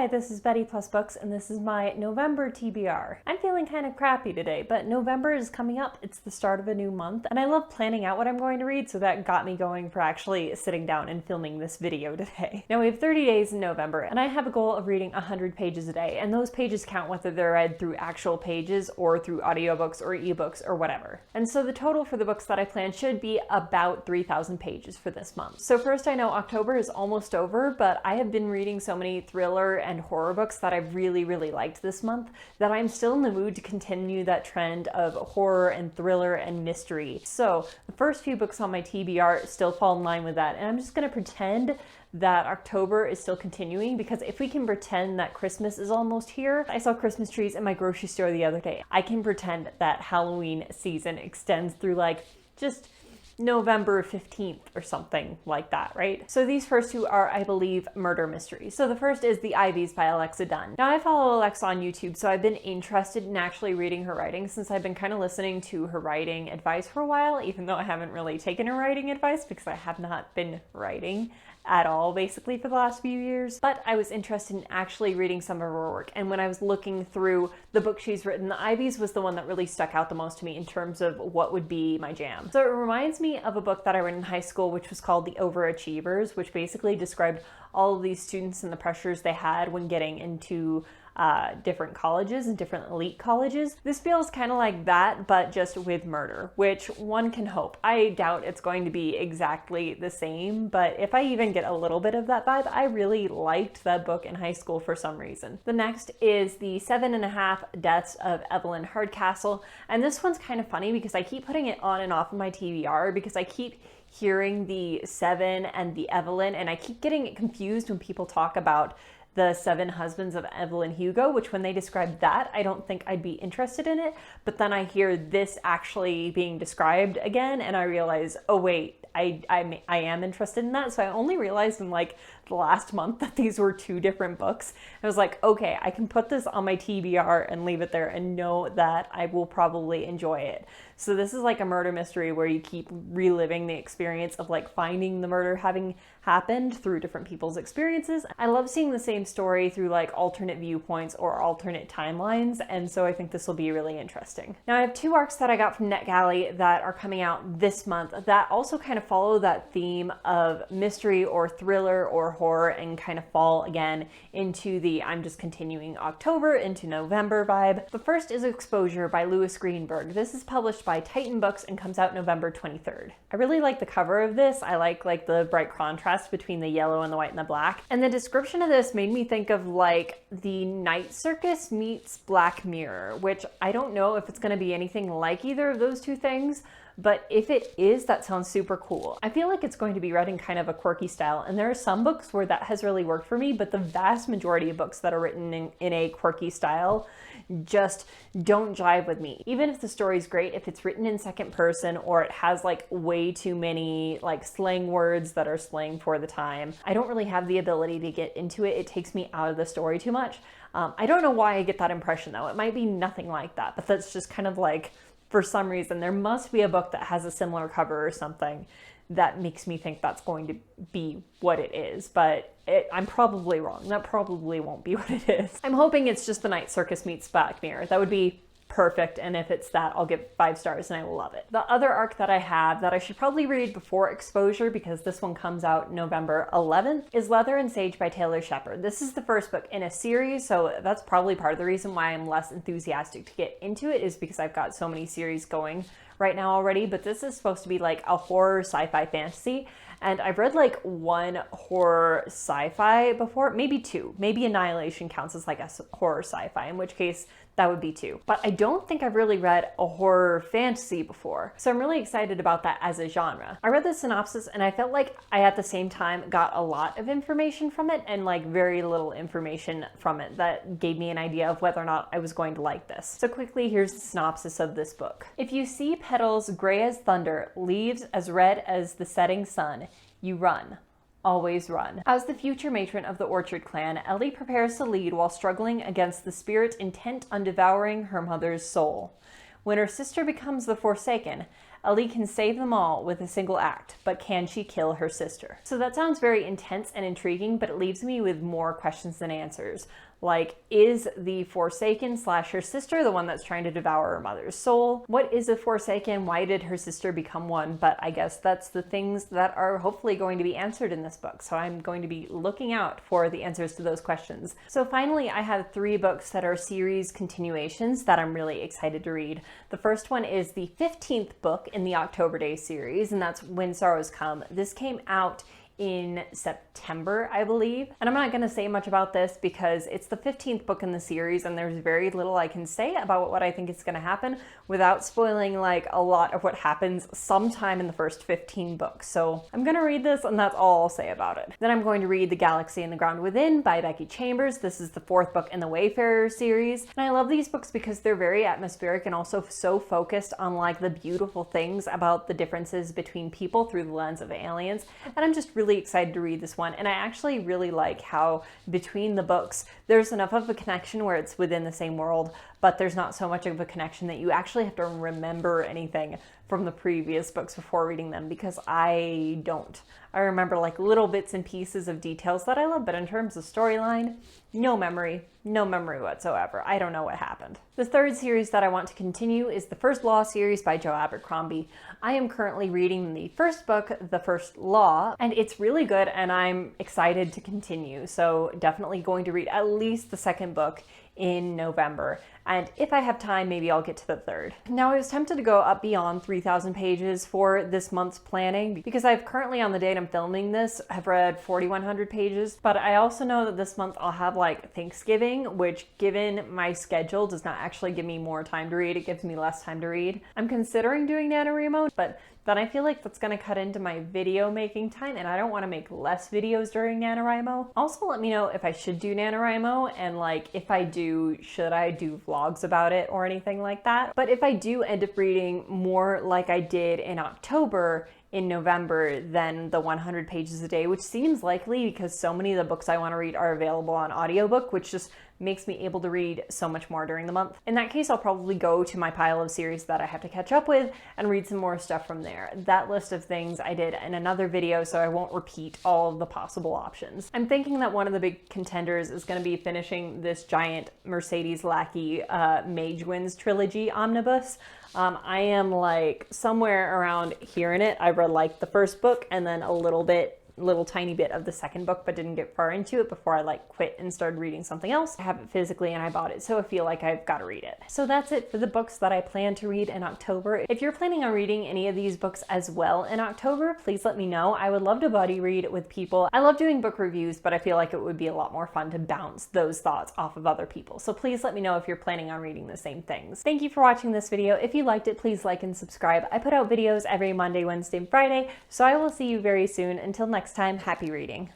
Hi, this is Betty Plus Books, and this is my November TBR. I'm feeling kind of crappy today, but November is coming up. It's the start of a new month, and I love planning out what I'm going to read, so that got me going for actually sitting down and filming this video today. Now, we have 30 days in November, and I have a goal of reading 100 pages a day, and those pages count whether they're read through actual pages or through audiobooks or ebooks or whatever. And so the total for the books that I plan should be about 3,000 pages for this month. So first, I know October is almost over, but I have been reading so many thriller and horror books that I've really liked this month that I'm still in the mood to continue that trend of horror and thriller and mystery. So the first few books on my TBR still fall in line with that, and I'm just going to pretend that October is still continuing, because if we can pretend that Christmas is almost here, I saw Christmas trees in my grocery store the other day. I can pretend that Halloween season extends through like just November 15th or something like that, right? So these first two are, I believe, murder mysteries. So the first is The Ivies by Alexa Donne. Now, I follow Alexa on YouTube, so I've been interested in actually reading her writing since I've been kind of listening to her writing advice for a while, even though I haven't really taken her writing advice because I have not been writing at all basically for the last few years. But I was interested in actually reading some of her work, and when I was looking through the book she's written, The Ivies was the one that really stuck out the most to me in terms of what would be my jam. So it reminds me of a book that I read in high school, which was called The Overachievers, which basically described all of these students and the pressures they had when getting into different colleges and different elite colleges. This feels kind of like that, but just with murder, which one can hope. I doubt it's going to be exactly the same, but if I even get a little bit of that vibe, I really liked that book in high school for some reason. The next is The 7.5 Deaths of Evelyn Hardcastle, and this one's kind of funny because I keep putting it on and off of my TBR because I keep hearing the 7 and the Evelyn, and I keep getting it confused when people talk about The 7 Husbands of Evelyn Hugo, which when they describe that, I don't think I'd be interested in it. But then I hear this actually being described again, and I realize, oh wait, I am interested in that. So I only realized in like the last month that these were two different books. I was like, okay, I can put this on my TBR and leave it there and know that I will probably enjoy it. So this is like a murder mystery where you keep reliving the experience of like finding the murder having happened through different people's experiences. I love seeing the same story through like alternate viewpoints or alternate timelines, and so I think this will be really interesting. Now, I have two arcs that I got from NetGalley that are coming out this month that also kind of follow that theme of mystery or thriller or horror and kind of fall again into the I'm just continuing October into November vibe. The first is Exposure by Louis Greenberg. This is published by Titan Books and comes out November 23rd. I really like the cover of this. I like the bright contrast between the yellow and the white and the black. And the description of this made me think of like the Night Circus meets Black Mirror, which I don't know if it's going to be anything like either of those two things, but if it is, that sounds super cool. I feel like it's going to be read in kind of a quirky style, and there are some books where that has really worked for me, but the vast majority of books that are written in a quirky style just don't jive with me. Even if the story's great, if it's written in second person or it has like way too many like slang words that are slang for the time, I don't really have the ability to get into it. It takes me out of the story too much. I don't know why I get that impression though. It might be nothing like that, but that's just kind of like, for some reason, there must be a book that has a similar cover or something that makes me think that's going to be what it is, but I'm probably wrong. That probably won't be what it is. I'm hoping it's just The Night Circus meets Black Mirror. That would be perfect, and if it's that, I'll give 5 stars and I will love it. The other arc that I have that I should probably read before Exposure, because this one comes out November 11th, is Leather and Sage by Taylor Shepeard. This is the first book in a series, so that's probably part of the reason why I'm less enthusiastic to get into it, is because I've got so many series going right now already. But this is supposed to be like a horror sci-fi fantasy, and I've read like one horror sci-fi before, maybe 2. Maybe Annihilation counts as like a horror sci-fi, in which case that would be 2. But I don't think I've really read a horror fantasy before, so I'm really excited about that as a genre. I read the synopsis and I felt like I at the same time got a lot of information from it and like very little information from it that gave me an idea of whether or not I was going to like this. So quickly, here's the synopsis of this book. If you see petals gray as thunder, leaves as red as the setting sun, you run. Always run. As the future matron of the Orchard clan, Ellie prepares to lead while struggling against the spirit intent on devouring her mother's soul. When her sister becomes the Forsaken, Ali can save them all with a single act, but can she kill her sister? So that sounds very intense and intriguing, but it leaves me with more questions than answers. Like, is the Forsaken / her sister the one that's trying to devour her mother's soul? What is a Forsaken? Why did her sister become one? But I guess that's the things that are hopefully going to be answered in this book. So I'm going to be looking out for the answers to those questions. So finally, I have 3 books that are series continuations that I'm really excited to read. The first one is the 15th book in the October Days series, and that's When Sorrows Come. This came out in September, I believe. And I'm not gonna say much about this because it's the 15th book in the series and there's very little I can say about what I think is gonna happen without spoiling like a lot of what happens sometime in the first 15 books. So I'm gonna read this and that's all I'll say about it. Then I'm going to read The Galaxy and the Ground Within by Becky Chambers. This is the 4th book in the Wayfarer series. And I love these books because they're very atmospheric and also so focused on like the beautiful things about the differences between people through the lens of aliens. And I'm just really excited to read this one, and I actually really like how between the books there's enough of a connection where it's within the same world, but there's not so much of a connection that you actually have to remember anything from the previous books before reading them, because I don't. I remember like little bits and pieces of details that I love, but in terms of storyline, no memory whatsoever. I don't know what happened. The 3rd series that I want to continue is the First Law series by Joe Abercrombie. I am currently reading the first book, The First Law, and it's really good and I'm excited to continue. So definitely going to read at least the 2nd book in November. And if I have time, maybe I'll get to the 3rd. Now I was tempted to go up beyond 3,000 pages for this month's planning because I've currently, on the date I'm filming this, have read 4,100 pages. But I also know that this month I'll have like Thanksgiving, which given my schedule does not actually give me more time to read. It gives me less time to read. I'm considering doing Nanowrimo, but then I feel like that's going to cut into my video making time and I don't want to make less videos during Nanowrimo. Also let me know if I should do Nanowrimo and like if I do, should I do vlogs about it or anything like that. But if I do end up reading more like I did in October, in November than the 100 pages a day, which seems likely because so many of the books I want to read are available on audiobook, which just makes me able to read so much more during the month. In that case, I'll probably go to my pile of series that I have to catch up with and read some more stuff from there. That list of things I did in another video, so I won't repeat all of the possible options. I'm thinking that one of the big contenders is going to be finishing this giant Mercedes Lackey Mage Winds trilogy omnibus. I am like somewhere around here in it. I read like the first book and then a little tiny bit of the 2nd book, but didn't get far into it before I like quit and started reading something else. I have it physically and I bought it, so I feel like I've got to read it. So that's it for the books that I plan to read in October. If you're planning on reading any of these books as well in October, please let me know. I would love to buddy read with people. I love doing book reviews, but I feel like it would be a lot more fun to bounce those thoughts off of other people. So please let me know if you're planning on reading the same things. Thank you for watching this video. If you liked it, please like and subscribe. I put out videos every Monday, Wednesday, and Friday, so I will see you very soon. Until next time, happy reading.